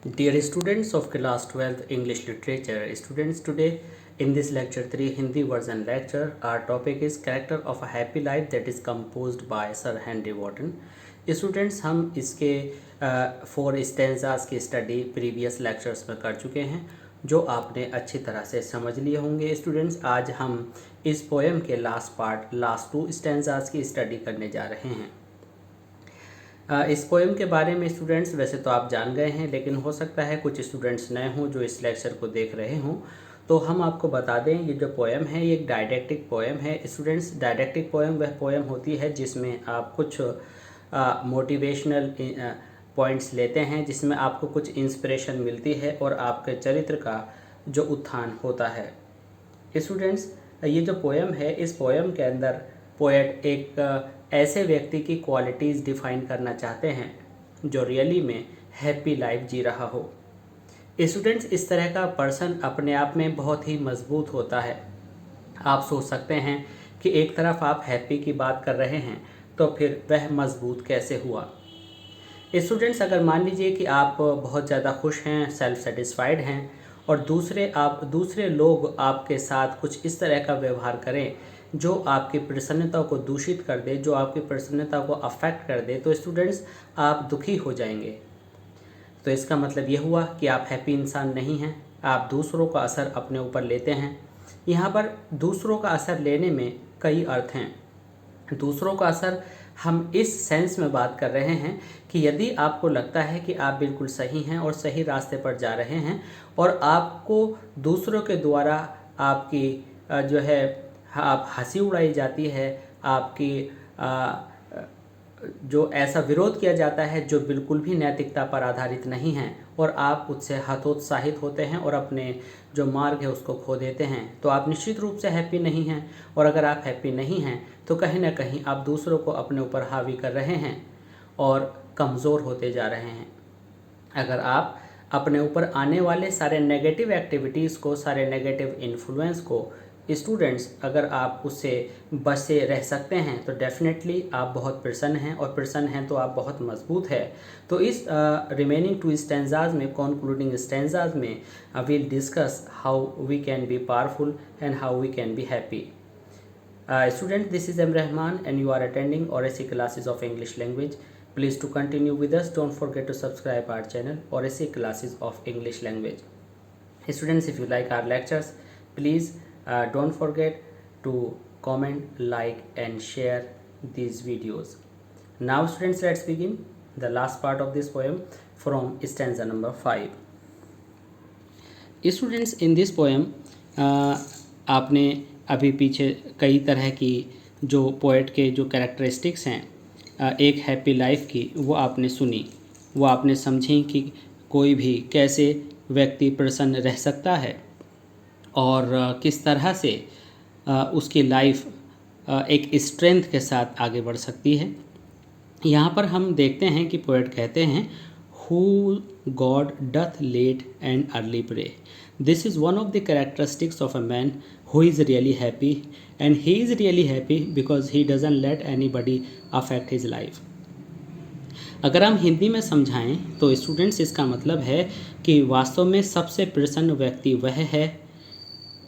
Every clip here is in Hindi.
Dear students of class 12th English Literature, students, today in this lecture 3 Hindi version lecture, our topic is Character of a Happy Life that is composed by Sir Henry Wotton. Students, हम इसके 4 स्टेंजास की स्टडी प्रीवियस लेक्चर्स में कर चुके हैं जो आपने अच्छी तरह से समझ लिए होंगे। स्टूडेंट्स, आज हम इस पोएम के लास्ट 2 स्टेंजास की स्टडी करने जा रहे हैं। इस पोएम के बारे में स्टूडेंट्स वैसे तो आप जान गए हैं, लेकिन हो सकता है कुछ स्टूडेंट्स नए हों जो इस लेक्चर को देख रहे हों, तो हम आपको बता दें ये जो पोएम है ये एक डायडेक्टिक पोएम है। स्टूडेंट्स, डायडेक्टिक पोएम वह पोएम होती है जिसमें आप कुछ मोटिवेशनल पॉइंट्स लेते हैं, जिसमें आपको कुछ इंस्पिरेशन मिलती है और आपके चरित्र का जो उत्थान होता है। स्टूडेंट्स, ये जो पोएम है इस पोएम के अंदर पोएट एक ऐसे व्यक्ति की क्वालिटीज़ डिफ़ाइन करना चाहते हैं जो रियली में हैप्पी लाइफ जी रहा हो। स्टूडेंट्स, इस तरह का पर्सन अपने आप में बहुत ही मजबूत होता है। आप सोच सकते हैं कि एक तरफ आप हैप्पी की बात कर रहे हैं तो फिर वह मजबूत कैसे हुआ। स्टूडेंट्स, अगर मान लीजिए कि आप बहुत ज़्यादा खुश हैं, सेल्फ सेटिस्फाइड हैं और दूसरे लोग आपके साथ कुछ इस तरह का व्यवहार करें जो आपकी प्रसन्नता को दूषित कर दे, जो आपकी प्रसन्नता को अफेक्ट कर दे, तो स्टूडेंट्स आप दुखी हो जाएंगे। तो इसका मतलब ये हुआ कि आप हैप्पी इंसान नहीं हैं, आप दूसरों का असर अपने ऊपर लेते हैं। यहाँ पर दूसरों का असर लेने में कई अर्थ हैं। दूसरों का असर हम इस सेंस में बात कर रहे हैं कि यदि आपको लगता है कि आप बिल्कुल सही हैं और सही रास्ते पर जा रहे हैं और आपको दूसरों के द्वारा आपकी जो है आप हंसी उड़ाई जाती है, आपकी जो ऐसा विरोध किया जाता है जो बिल्कुल भी नैतिकता पर आधारित नहीं है और आप उससे हतोत्साहित होते हैं और अपने जो मार्ग है उसको खो देते हैं, तो आप निश्चित रूप से हैप्पी नहीं हैं। और अगर आप हैप्पी नहीं हैं तो कहीं ना कहीं आप दूसरों को अपने ऊपर हावी कर रहे हैं और कमज़ोर होते जा रहे हैं। अगर आप अपने ऊपर आने वाले सारे नेगेटिव एक्टिविटीज़ को, सारे नेगेटिव इन्फ्लुएंस को स्टूडेंट्स अगर आप उससे बच से रह सकते हैं तो डेफिनेटली आप बहुत प्रसन्न हैं, और प्रसन्न हैं तो आप बहुत मजबूत है। तो इस रिमेनिंग 2 स्टेंजाज में, कंक्लूडिंग स्टेंजाज में, we'll discuss how we can be powerful and how we can be happy. Student, this is M. Rahman and you are attending ORSC classes of English language. Please to continue with us. Don't forget to subscribe our channel ORSC classes of English language. Students, if you like our lectures, please don't forget to comment, like and share these videos. Now students, let's begin the last part of this poem from stanza number 5. Students, in this poem आपने अभी पीछे कई तरह की जो पोएट के जो कैरेक्टरिस्टिक्स हैं एक हैप्पी लाइफ की वो आपने सुनी, वो आपने समझी कि कोई भी कैसे व्यक्ति प्रसन्न रह सकता है और किस तरह से उसकी लाइफ एक स्ट्रेंथ के साथ आगे बढ़ सकती है। यहाँ पर हम देखते हैं कि पोएट कहते हैं, who God doth late and early pray, this is one of the characteristics of a man who is really happy, and he is really happy because he doesn't let anybody affect his life. अगर हम हिंदी में समझाएं तो स्टूडेंट्स इसका मतलब है कि वास्तव में सबसे प्रसन्न व्यक्ति वह है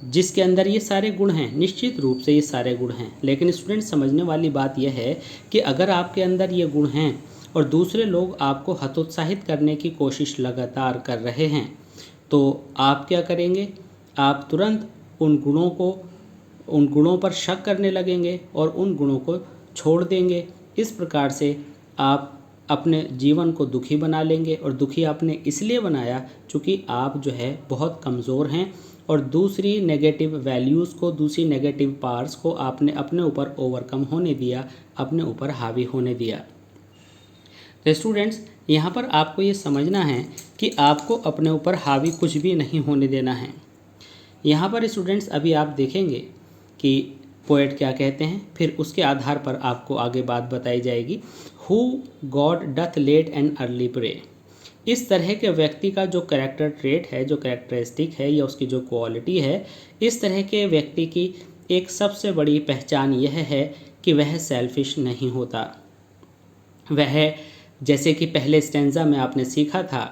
जिसके अंदर ये सारे गुण हैं। निश्चित रूप से ये सारे गुण हैं, लेकिन स्टूडेंट समझने वाली बात यह है कि अगर आपके अंदर ये गुण हैं और दूसरे लोग आपको हतोत्साहित करने की कोशिश लगातार कर रहे हैं तो आप क्या करेंगे? आप तुरंत उन गुणों पर शक करने लगेंगे और उन गुणों को छोड़ देंगे। इस प्रकार से आप अपने जीवन को दुखी बना लेंगे, और दुखी आपने इसलिए बनाया क्योंकि आप जो है बहुत कमज़ोर हैं और दूसरी नेगेटिव वैल्यूज़ को, दूसरी नेगेटिव पावर्स को आपने अपने ऊपर ओवरकम होने दिया, अपने ऊपर हावी होने दिया। तो स्टूडेंट्स, यहाँ पर आपको ये समझना है कि आपको अपने ऊपर हावी कुछ भी नहीं होने देना है। यहाँ पर स्टूडेंट्स अभी आप देखेंगे कि पोएट क्या कहते हैं, फिर उसके आधार पर आपको आगे बात बताई जाएगी। Who God doth late and early pray, इस तरह के व्यक्ति का जो कैरेक्टर ट्रेट है, जो कैरेक्टरिस्टिक है या उसकी जो क्वालिटी है, इस तरह के व्यक्ति की एक सबसे बड़ी पहचान यह है कि वह सेल्फिश नहीं होता। वह, जैसे कि पहले स्टेंजा में आपने सीखा था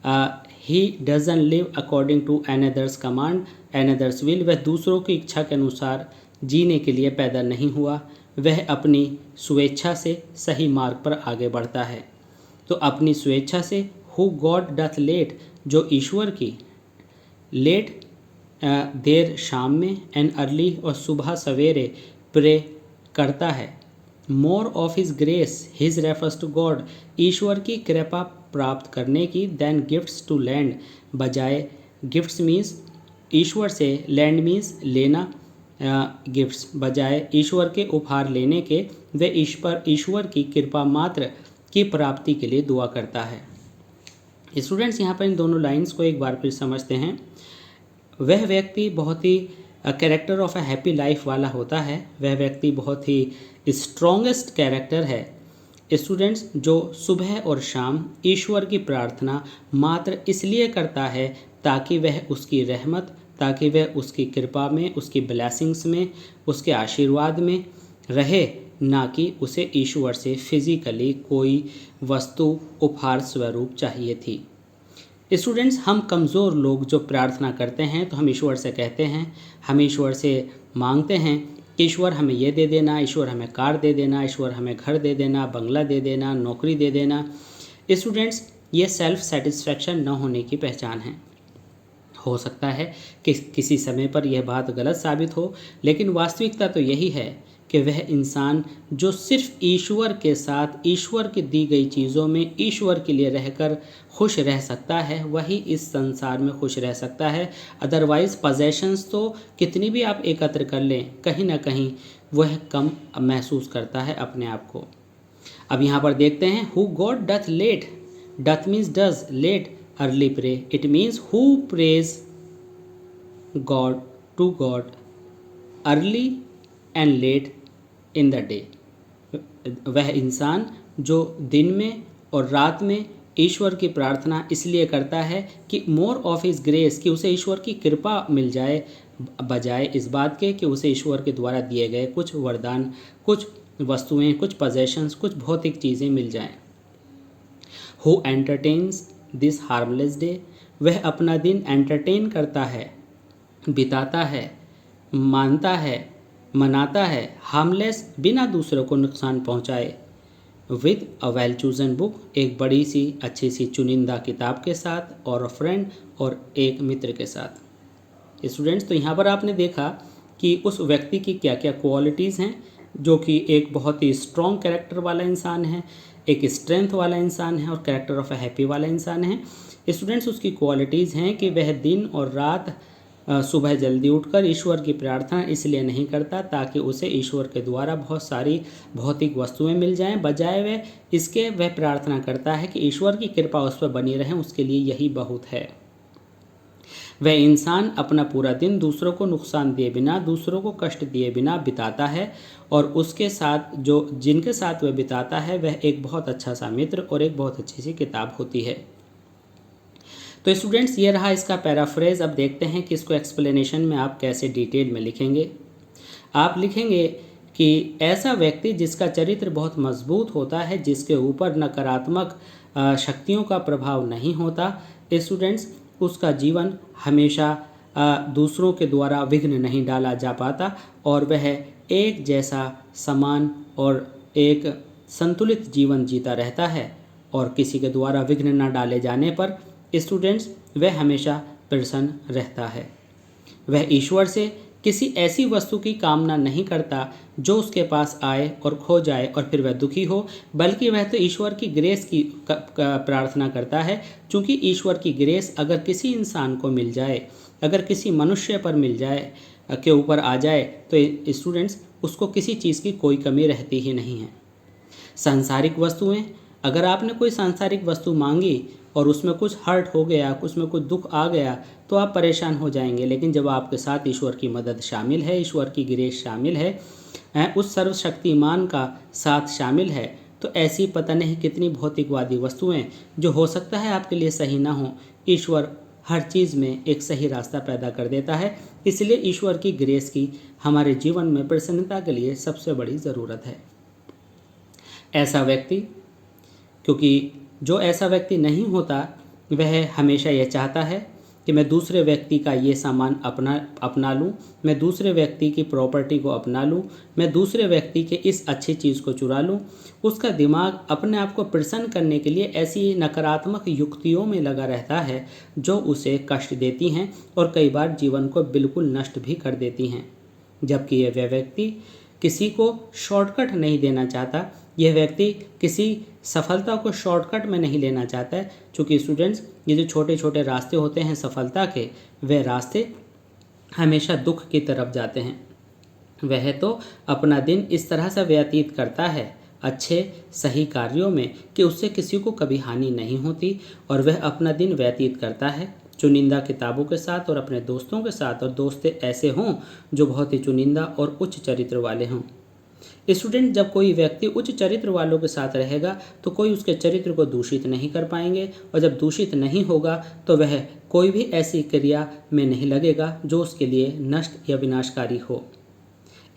he doesn't live according to another's command another's will, वह दूसरों की इच्छा के अनुसार जीने के लिए पैदा नहीं हुआ, वह अपनी स्वेच्छा से सही मार्ग पर आगे बढ़ता है। तो अपनी स्वेच्छा से हु गॉड डथ लेट, जो ईश्वर की लेट देर शाम में एंड अर्ली और सुबह सवेरे प्रे करता है। More of his grace his refers to God, ईश्वर की कृपा प्राप्त करने की, देन गिफ्ट्स टू लैंड, बजाय गिफ्ट्स मीन्स ईश्वर से, लैंड मीन्स लेना, गिफ्ट्स बजाय ईश्वर के उपहार लेने के, वे ईश्वर की कृपा मात्र की प्राप्ति के लिए दुआ करता है। स्टूडेंट्स यहाँ पर इन दोनों लाइंस को एक बार फिर समझते हैं। वह व्यक्ति बहुत ही character of a happy life वाला होता है, वह व्यक्ति बहुत ही स्ट्रॉन्गेस्ट कैरेक्टर है स्टूडेंट्स, जो सुबह और शाम ईश्वर की प्रार्थना मात्र इसलिए करता है ताकि वह उसकी रहमत, ताकि वह उसकी कृपा में, उसकी ब्लेसिंग्स में, उसके आशीर्वाद में रहे, ना कि उसे ईश्वर से फिजिकली कोई वस्तु उपहार स्वरूप चाहिए थी। स्टूडेंट्स, हम कमज़ोर लोग जो प्रार्थना करते हैं तो हम ईश्वर से कहते हैं, हम ईश्वर से मांगते हैं कि ईश्वर हमें ये दे देना, ईश्वर हमें कार दे देना, ईश्वर हमें घर दे देना, बंगला दे देना, नौकरी दे देना। स्टूडेंट्स, ये सेल्फ सेटिस्फैक्शन न होने की पहचान है। हो सकता है कि किसी समय पर यह बात गलत साबित हो, लेकिन वास्तविकता तो यही है कि वह इंसान जो सिर्फ ईश्वर के साथ, ईश्वर की दी गई चीज़ों में ईश्वर के लिए रहकर खुश रह सकता है, वही इस संसार में खुश रह सकता है। अदरवाइज़ पजेशंस तो कितनी भी आप एकत्र कर लें, कहीं ना कहीं वह कम महसूस करता है अपने आप को। अब यहाँ पर देखते हैं, who God doth late, doth means does, late early pray, it means who prays God to God early and late in the day, वह इंसान जो दिन में और रात में ईश्वर की प्रार्थना इसलिए करता है कि मोर ऑफ हिज ग्रेस, कि उसे ईश्वर की कृपा मिल जाए, बजाय इस बात के कि उसे ईश्वर के द्वारा दिए गए कुछ वरदान, कुछ वस्तुएं, कुछ पजेशंस, कुछ भौतिक चीज़ें मिल जाएं। Who entertains this harmless day, वह अपना दिन एंटरटेन करता है, बिताता है, मानता है, मनाता है, हार्मलेस, बिना दूसरों को नुकसान पहुंचाए, with a well chosen book, एक बड़ी सी अच्छी सी चुनिंदा किताब के साथ, और अ फ्रेंड, और एक मित्र के साथ। स्टूडेंट्स, तो यहाँ पर आपने देखा कि उस व्यक्ति की क्या क्या क्वालिटीज़ हैं, जो कि एक बहुत ही स्ट्रॉन्ग कैरेक्टर वाला इंसान है, एक स्ट्रेंथ वाला इंसान है, और कैरेक्टर ऑफ अ हैप्पी वाला इंसान है। स्टूडेंट्स, उसकी क्वालिटीज़ हैं कि वह दिन और रात सुबह जल्दी उठकर ईश्वर की प्रार्थना इसलिए नहीं करता ताकि उसे ईश्वर के द्वारा बहुत सारी भौतिक वस्तुएं मिल जाएं, बजाय वह इसके वह प्रार्थना करता है कि ईश्वर की कृपा उस पर बनी रहे, उसके लिए यही बहुत है। वह इंसान अपना पूरा दिन दूसरों को नुकसान दिए बिना, दूसरों को कष्ट दिए बिना बिताता है, और उसके साथ जो जिनके साथ वह बिताता है वह एक बहुत अच्छा सा मित्र और एक बहुत अच्छी सी किताब होती है। तो स्टूडेंट्स, ये रहा इसका पैराफ्रेज। अब देखते हैं कि इसको एक्सप्लेनेशन में आप कैसे डिटेल में लिखेंगे। आप लिखेंगे कि ऐसा व्यक्ति जिसका चरित्र बहुत मजबूत होता है, जिसके ऊपर नकारात्मक शक्तियों का प्रभाव नहीं होता, स्टूडेंट्स, उसका जीवन हमेशा दूसरों के द्वारा विघ्न नहीं डाला जा पाता, और वह एक जैसा समान और एक संतुलित जीवन जीता रहता है, और किसी के द्वारा विघ्न न डाले जाने पर स्टूडेंट्स वह हमेशा प्रसन्न रहता है। वह ईश्वर से किसी ऐसी वस्तु की कामना नहीं करता जो उसके पास आए और खो जाए और फिर वह दुखी हो, बल्कि वह तो ईश्वर की ग्रेस की प्रार्थना करता है। क्योंकि ईश्वर की ग्रेस अगर किसी इंसान को मिल जाए, अगर किसी मनुष्य पर मिल जाए, के ऊपर आ जाए, तो स्टूडेंट्स उसको किसी चीज़ की कोई कमी रहती ही नहीं है। सांसारिक वस्तुएं, अगर आपने कोई सांसारिक वस्तु मांगी और उसमें कुछ हर्ट हो गया, उसमें कुछ दुख आ गया, तो आप परेशान हो जाएंगे। लेकिन जब आपके साथ ईश्वर की मदद शामिल है, ईश्वर की ग्रेस शामिल है, उस सर्वशक्तिमान का साथ शामिल है, तो ऐसी पता नहीं कितनी भौतिकवादी वस्तुएं जो हो सकता है आपके लिए सही ना हो, ईश्वर हर चीज़ में एक सही रास्ता पैदा कर देता है। इसलिए ईश्वर की ग्रेस की हमारे जीवन में प्रसन्नता के लिए सबसे बड़ी ज़रूरत है। ऐसा व्यक्ति, क्योंकि जो ऐसा व्यक्ति नहीं होता वह हमेशा यह चाहता है कि मैं दूसरे व्यक्ति का ये सामान अपना लूँ, मैं दूसरे व्यक्ति की प्रॉपर्टी को अपना लूँ, मैं दूसरे व्यक्ति के इस अच्छी चीज़ को चुरा लूँ। उसका दिमाग अपने आप को प्रसन्न करने के लिए ऐसी नकारात्मक युक्तियों में लगा रहता है जो उसे कष्ट देती हैं और कई बार जीवन को बिल्कुल नष्ट भी कर देती हैं। जबकि वह व्यक्ति किसी को शॉर्टकट नहीं देना चाहता, यह व्यक्ति किसी सफलता को शॉर्टकट में नहीं लेना चाहता है। चूँकि स्टूडेंट्स, ये जो छोटे छोटे रास्ते होते हैं सफलता के, वह रास्ते हमेशा दुख की तरफ जाते हैं। वह तो अपना दिन इस तरह से व्यतीत करता है अच्छे सही कार्यों में कि उससे किसी को कभी हानि नहीं होती, और वह अपना दिन व्यतीत करता है चुनिंदा किताबों के साथ और अपने दोस्तों के साथ, और दोस्त ऐसे हों जो बहुत ही चुनिंदा और उच्च चरित्र वाले हों। स्टूडेंट, जब कोई व्यक्ति उच्च चरित्र वालों के साथ रहेगा तो कोई उसके चरित्र को दूषित नहीं कर पाएंगे, और जब दूषित नहीं होगा तो वह कोई भी ऐसी क्रिया में नहीं लगेगा जो उसके लिए नष्ट या विनाशकारी हो।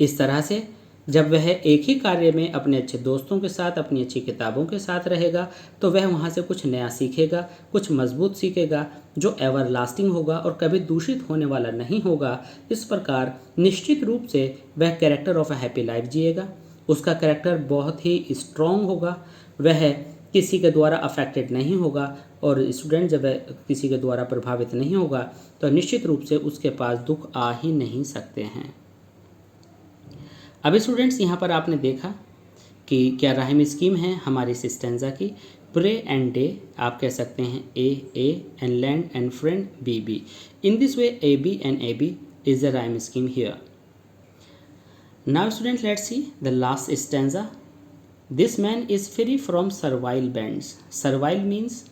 इस तरह से जब वह एक ही कार्य में अपने अच्छे दोस्तों के साथ, अपनी अच्छी किताबों के साथ रहेगा तो वह वहाँ से कुछ नया सीखेगा, कुछ मजबूत सीखेगा जो एवर लास्टिंग होगा और कभी दूषित होने वाला नहीं होगा। इस प्रकार निश्चित रूप से वह character of a happy life जिएगा। उसका कैरेक्टर बहुत ही स्ट्रॉन्ग होगा, वह किसी के द्वारा अफेक्टेड नहीं होगा, और स्टूडेंट जब वह किसी के द्वारा प्रभावित नहीं होगा तो निश्चित रूप से उसके पास दुख आ ही नहीं सकते हैं। अभी स्टूडेंट्स, यहाँ पर आपने देखा कि क्या राइम स्कीम है हमारी स्टैंजा की। प्रे एंड डे आप कह सकते हैं A and land and friend B. In this way A B and A B is the rhyme scheme here. Now student, let's see the last stanza. This man is free from servile bands. Servile means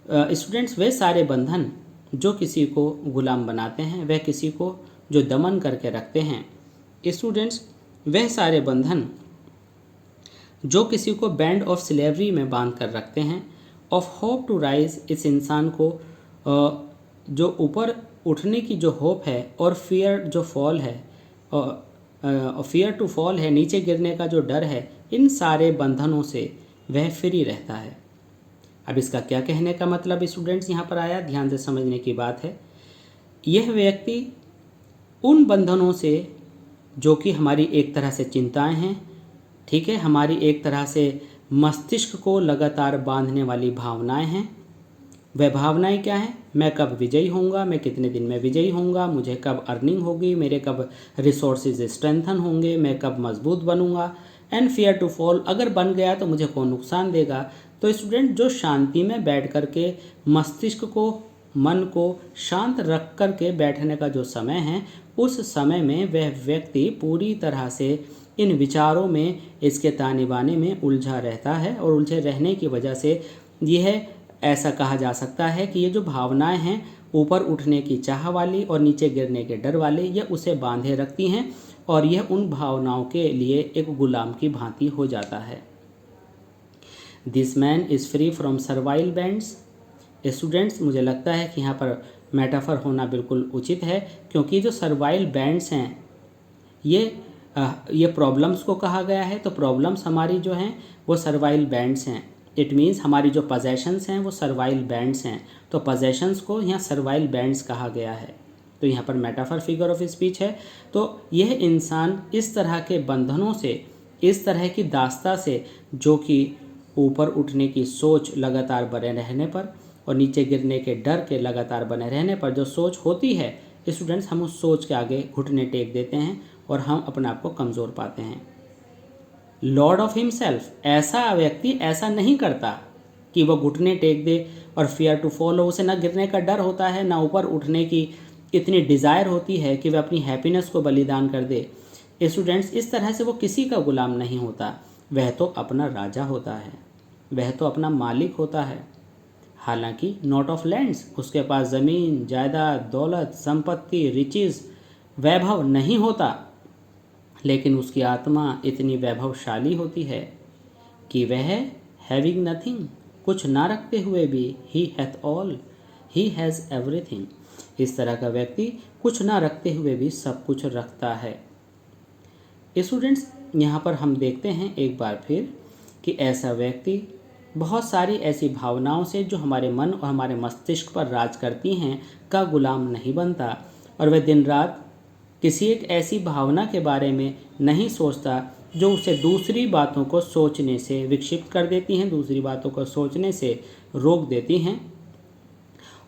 students वे सारे बंधन जो किसी को गुलाम बनाते हैं, वह किसी को जो दमन करके रखते हैं। स्टूडेंट्स, वह सारे बंधन जो किसी को बैंड ऑफ स्लेवरी में बांध कर रखते हैं। ऑफ होप टू राइज, इस इंसान को जो ऊपर उठने की जो होप है, और फियर जो फॉल है, फियर टू फॉल है, नीचे गिरने का जो डर है, इन सारे बंधनों से वह फ्री रहता है। अब इसका क्या कहने का मतलब स्टूडेंट्स यहाँ पर आया, ध्यान से समझने की बात है। यह व्यक्ति उन बंधनों से जो कि हमारी एक तरह से चिंताएं हैं, ठीक है, हमारी एक तरह से मस्तिष्क को लगातार बांधने वाली भावनाएं हैं। वह भावनाएं क्या हैं? मैं कब विजयी होऊंगा, मैं कितने दिन में विजयी होऊंगा, मुझे कब अर्निंग होगी, मेरे कब रिसोर्सेज स्ट्रेंथन होंगे, मैं कब मजबूत बनूंगा। एंड फियर टू फॉल, अगर बन गया तो मुझे कौन नुकसान देगा। तो स्टूडेंट, जो शांति में बैठ कर के मस्तिष्क को, मन को शांत रख कर के बैठने का जो समय है, उस समय में वह व्यक्ति पूरी तरह से इन विचारों में, इसके ताने बाने में उलझा रहता है, और उलझे रहने की वजह से यह ऐसा कहा जा सकता है कि ये जो भावनाएं हैं ऊपर उठने की चाह वाली और नीचे गिरने के डर वाली, यह उसे बांधे रखती हैं और यह उन भावनाओं के लिए एक गुलाम की भांति हो जाता है। This man is free from servile bands. Students, मुझे लगता है कि यहाँ पर मेटाफर होना बिल्कुल उचित है, क्योंकि जो सर्वाइल बैंड्स हैं ये प्रॉब्लम्स को कहा गया है। तो प्रॉब्लम्स हमारी जो हैं वो सर्वाइल बैंड्स हैं। इट मीन्स हमारी जो पजेशंस हैं वो सर्वाइल बैंड्स हैं, तो पजेशंस को यहाँ सर्वाइल बैंड्स कहा गया है। तो यहाँ पर मेटाफर फिगर ऑफ स्पीच है। तो यह इंसान इस तरह के बंधनों से, इस तरह की दास्ता से, जो कि ऊपर उठने की सोच लगातार बने रहने पर और नीचे गिरने के डर के लगातार बने रहने पर जो सोच होती है, स्टूडेंट्स, हम उस सोच के आगे घुटने टेक देते हैं और हम अपने आप को कमज़ोर पाते हैं। लॉर्ड ऑफ हिमसेल्फ, ऐसा व्यक्ति ऐसा नहीं करता कि वह घुटने टेक दे और फियर टू फॉल हो, उसे ना गिरने का डर होता है, ना ऊपर उठने की इतनी डिज़ायर होती है कि वह अपनी हैप्पीनेस को बलिदान कर दे। स्टूडेंट्स, इस तरह से वो किसी का गुलाम नहीं होता, वह तो अपना राजा होता है, वह तो अपना मालिक होता है। हालांकि नॉट ऑफ लैंड्स, उसके पास ज़मीन, जायदाद, दौलत, संपत्ति, रिचेस, वैभव नहीं होता, लेकिन उसकी आत्मा इतनी वैभवशाली होती है कि वह हैविंग नथिंग, कुछ ना रखते हुए भी, he hath all, he has everything. इस तरह का व्यक्ति कुछ ना रखते हुए भी सब कुछ रखता है। स्टूडेंट्स, यहाँ पर हम देखते हैं एक बार फिर कि ऐसा व्यक्ति बहुत सारी ऐसी भावनाओं से जो हमारे मन और हमारे मस्तिष्क पर राज करती हैं का गुलाम नहीं बनता, और वह दिन रात किसी एक ऐसी भावना के बारे में नहीं सोचता जो उसे दूसरी बातों को सोचने से विक्षिप्त कर देती हैं, दूसरी बातों को सोचने से रोक देती हैं।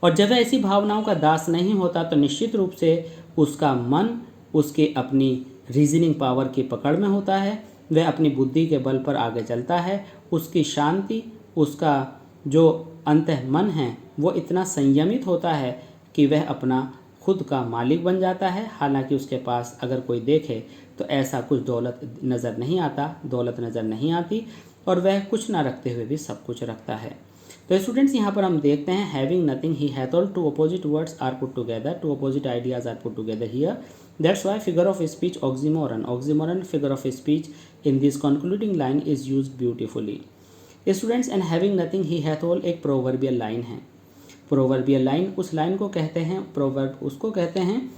और जब वह ऐसी भावनाओं का दास नहीं होता तो निश्चित रूप से उसका मन उसके अपनी रीजनिंग पावर की पकड़ में होता है, वह अपनी बुद्धि के बल पर आगे चलता है, उसकी शांति, उसका जो अंतः मन है वो इतना संयमित होता है कि वह अपना खुद का मालिक बन जाता है। हालांकि उसके पास अगर कोई देखे तो ऐसा कुछ दौलत नज़र नहीं आता, दौलत नज़र नहीं आती, और वह कुछ ना रखते हुए भी सब कुछ रखता है। तो स्टूडेंट्स यहाँ पर हम देखते हैं having nothing he hath all, two opposite words are put together, two opposite ideas are put together here, that's why figure of speech oxymoron figure of speech in this concluding line is used beautifully. Students, and having nothing he hath all एक प्रोवर्बियल लाइन है। प्रोवर्बियल लाइन उस लाइन को कहते हैं, प्रोवर्ब उसको कहते हैं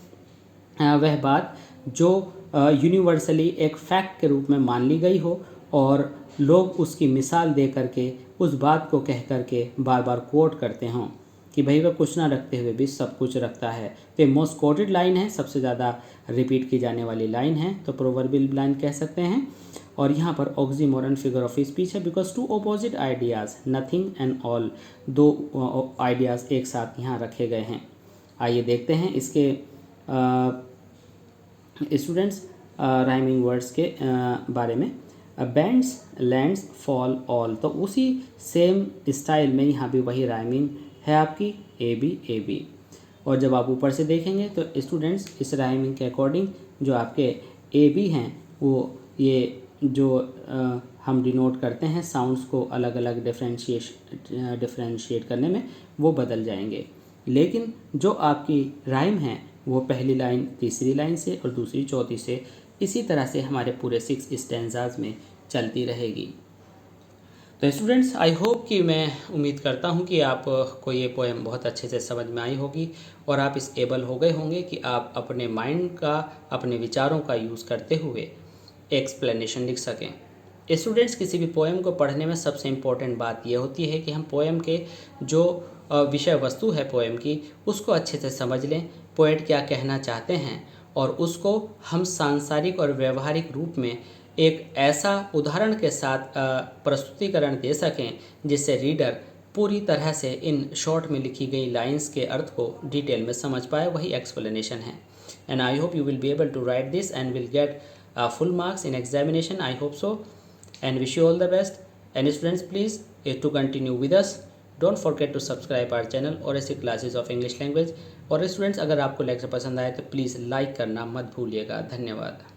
वह बात जो यूनिवर्सली एक फैक्ट के रूप में मान ली गई हो और लोग उसकी मिसाल दे करके उस बात को कह करके बार बार कोट करते हों कि भाई वह कुछ ना रखते हुए भी सब कुछ रखता है। तो ये मोस्ट कोटेड लाइन है, सबसे ज़्यादा रिपीट की जाने वाली लाइन है, तो प्रोवर्बियल लाइन कह सकते हैं। और यहाँ पर ऑक्सीमोरन फिगर ऑफ स्पीच है because two opposite ideas nothing and all, दो आइडियाज़ एक साथ यहाँ रखे गए हैं। आइए देखते हैं इसके स्टूडेंट्स राइमिंग वर्ड्स के बारे में। बैंड्स, लैंड्स, फॉल, ऑल, तो उसी सेम स्टाइल में यहाँ भी वही राइमिंग है आपकी ए बी। और जब आप ऊपर से देखेंगे तो स्टूडेंट्स इस राइमिंग के अकॉर्डिंग जो आपके ए बी हैं वो ये जो हम डिनोट करते हैं साउंड्स को अलग अलग डिफरेंशिएट करने में, वो बदल जाएंगे। लेकिन जो आपकी राइम है वो पहली लाइन तीसरी लाइन से और दूसरी चौथी से, इसी तरह से हमारे पूरे 6 स्टैंजाज में चलती रहेगी। तो स्टूडेंट्स, आई होप कि मैं उम्मीद करता हूँ कि आपको ये पोएम बहुत अच्छे से समझ में आई होगी और आप इस एबल हो गए होंगे कि आप अपने माइंड का, अपने विचारों का यूज़ करते हुए एक्सप्लेनेशन लिख सकें। स्टूडेंट्स, किसी भी पोएम को पढ़ने में सबसे इम्पोर्टेंट बात यह होती है कि हम पोएम के जो विषय वस्तु है पोएम की उसको अच्छे से समझ लें, पोएट क्या कहना चाहते हैं, और उसको हम सांसारिक और व्यवहारिक रूप में एक ऐसा उदाहरण के साथ प्रस्तुतिकरण दे सकें जिससे रीडर पूरी तरह से इन शॉर्ट में लिखी गई लाइंस के अर्थ को डिटेल में समझ पाए, वही एक्सप्लेनेशन है। And I hope you will be able to write this and will get full marks in examination. I hope so and wish you all the best. And students, please to continue with us, don't forget to subscribe our channel और ऐसी क्लासेस ऑफ इंग्लिश लैंग्वेज। और स्टूडेंट्स, अगर आपको लेक्चर पसंद आए तो प्लीज़ लाइक करना मत भूलिएगा। धन्यवाद।